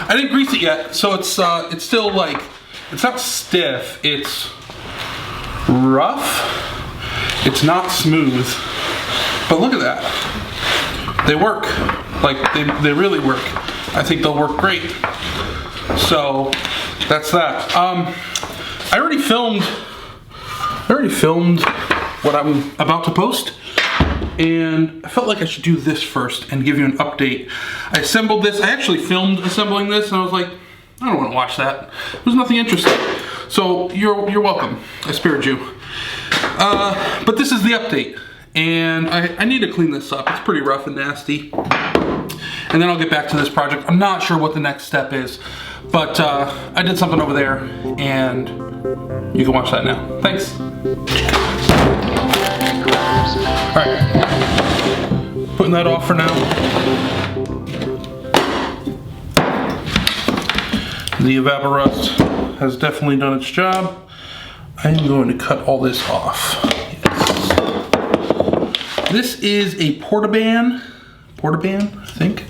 I didn't grease it yet, so it's still like, it's not stiff, it's rough. It's not smooth, but look at that. They work, like they really work. I think they'll work great. So that's that. I already filmed what I'm about to post, and I felt like I should do this first and give you an update. I assembled this. I actually filmed assembling this, and I was like, I don't want to watch that. There's nothing interesting. So you're welcome. I spared you. But this is the update, and I need to clean this up. It's pretty rough and nasty. And then I'll get back to this project. I'm not sure what the next step is, but I did something over there, and you can watch that now. Thanks. All right, putting that off for now. The Evaporust has definitely done its job. I am going to cut all this off. Yes. This is a Portaban, I think.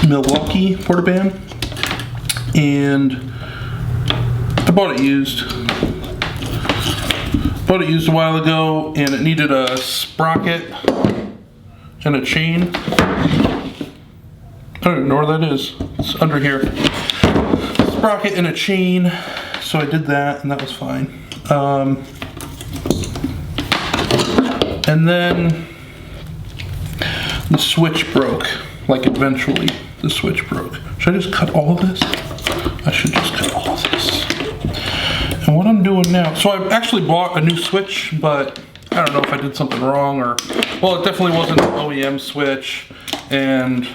Milwaukee Portaban. And I bought it used. Bought it used a while ago, and it needed a sprocket and a chain. I don't know where that is. It's under here. Sprocket and a chain. So I did that, and that was fine. And then the switch broke. Like eventually, the switch broke. Should I just cut all of this? I should just cut all of this. And what I'm doing now, so I actually bought a new switch, but I don't know if I did something wrong or, well, it definitely wasn't an OEM switch, and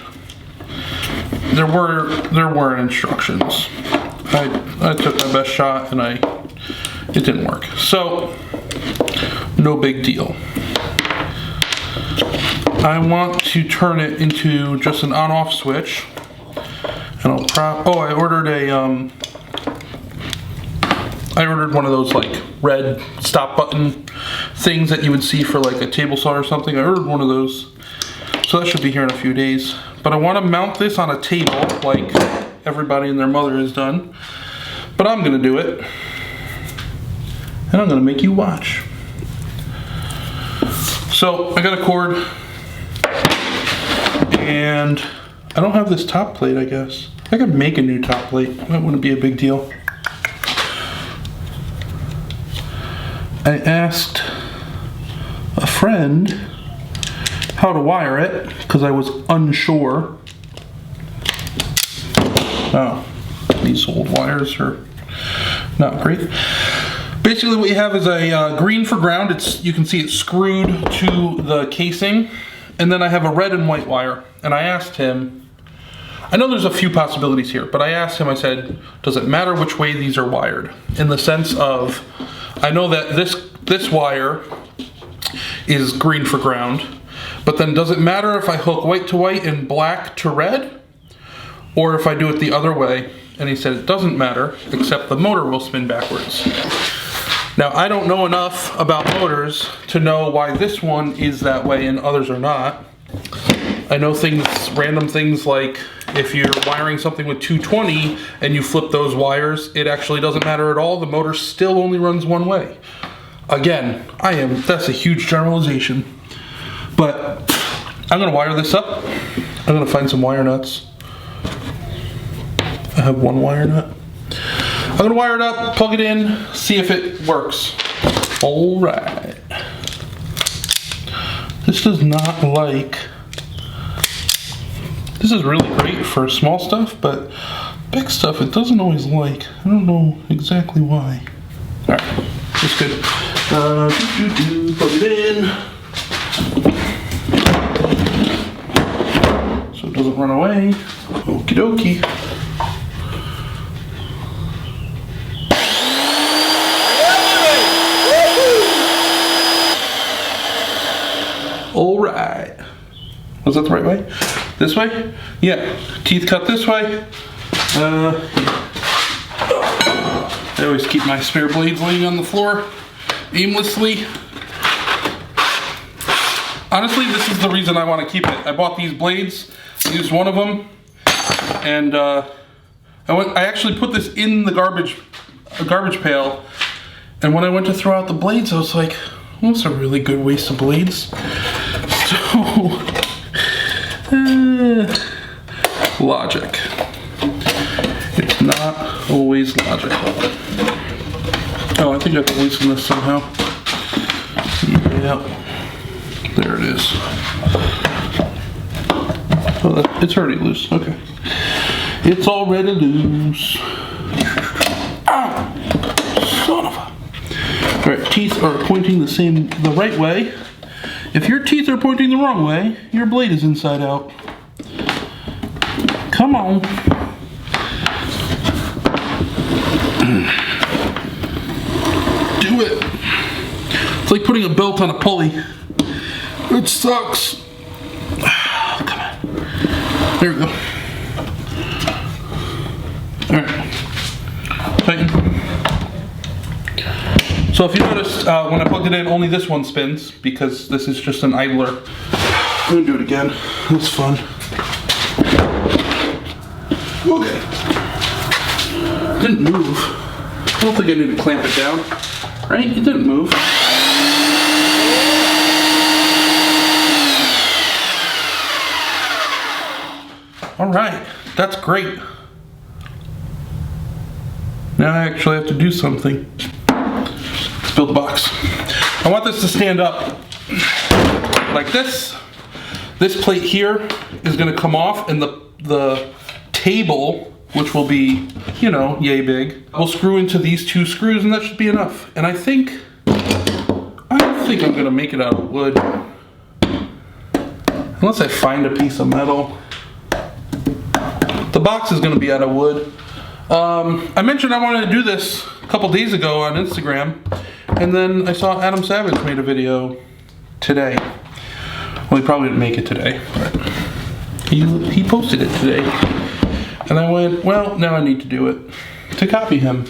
there were instructions. I took my best shot and it didn't work. So, no big deal. I want to turn it into just an on-off switch. And I ordered one of those like red stop button things that you would see for like a table saw or something. I ordered one of those. So that should be here in a few days. But I want to mount this on a table like everybody and their mother has done. But I'm going to do it. And I'm going to make you watch. So I got a cord. And I don't have this top plate, I guess. I could make a new top plate. That wouldn't be a big deal. I asked a friend how to wire it because I was unsure. Oh, these old wires are not great. Basically what you have is a green for ground. You can see it's screwed to the casing. And then I have a red and white wire. And I asked him, I know there's a few possibilities here, but I asked him, I said, does it matter which way these are wired? In the sense of, I know that this wire is green for ground, but then does it matter if I hook white to white and black to red? Or if I do it the other way? And he said, it doesn't matter, except the motor will spin backwards. Now, I don't know enough about motors to know why this one is that way and others are not. I know random things like if you're wiring something with 220 and you flip those wires, it actually doesn't matter at all. The motor still only runs one way. Again, that's a huge generalization. But I'm gonna wire this up. I'm gonna find some wire nuts. I have one wire nut. I'm gonna wire it up, plug it in, see if it works. All right. This does not like, this is really great for small stuff, but big stuff it doesn't always like. I don't know exactly why. All right, that's good. Plug it in. So it doesn't run away. Okie dokie. All right. Was that the right way? This way? Yeah. Teeth cut this way. I always keep my spare blades laying on the floor aimlessly. Honestly, this is the reason I want to keep it. I bought these blades, used one of them, And I actually put this in the garbage pail. And when I went to throw out the blades, I was like, well, that's a really good waste of blades. So, logic. It's not always logical. Oh, I think I have to loosen this somehow. Yep. There it is. Oh, it's already loose. Okay. It's already loose. Ow! Son of a... Alright, teeth are pointing the right way. If your teeth are pointing the wrong way, your blade is inside out. Come on. Do it. It's like putting a belt on a pulley. It sucks. Come on. There we go. Alright. Tighten. So if you noticed, when I plugged it in, only this one spins, because this is just an idler. I'm gonna do it again. It's fun. Okay. Didn't move. I don't think I need to clamp it down. Right? It didn't move. Alright. That's great. Now I actually have to do something. Let's build the box. I want this to stand up like this. This plate here is going to come off, and the table, which will be, you know, yay big, will screw into these two screws, and that should be enough. And I think I'm going to make it out of wood. Unless I find a piece of metal. The box is going to be out of wood. I mentioned I wanted to do this a couple days ago on Instagram, and then I saw Adam Savage made a video today. Well, he probably didn't make it today, but he posted it today. And I went, well, now I need to do it to copy him.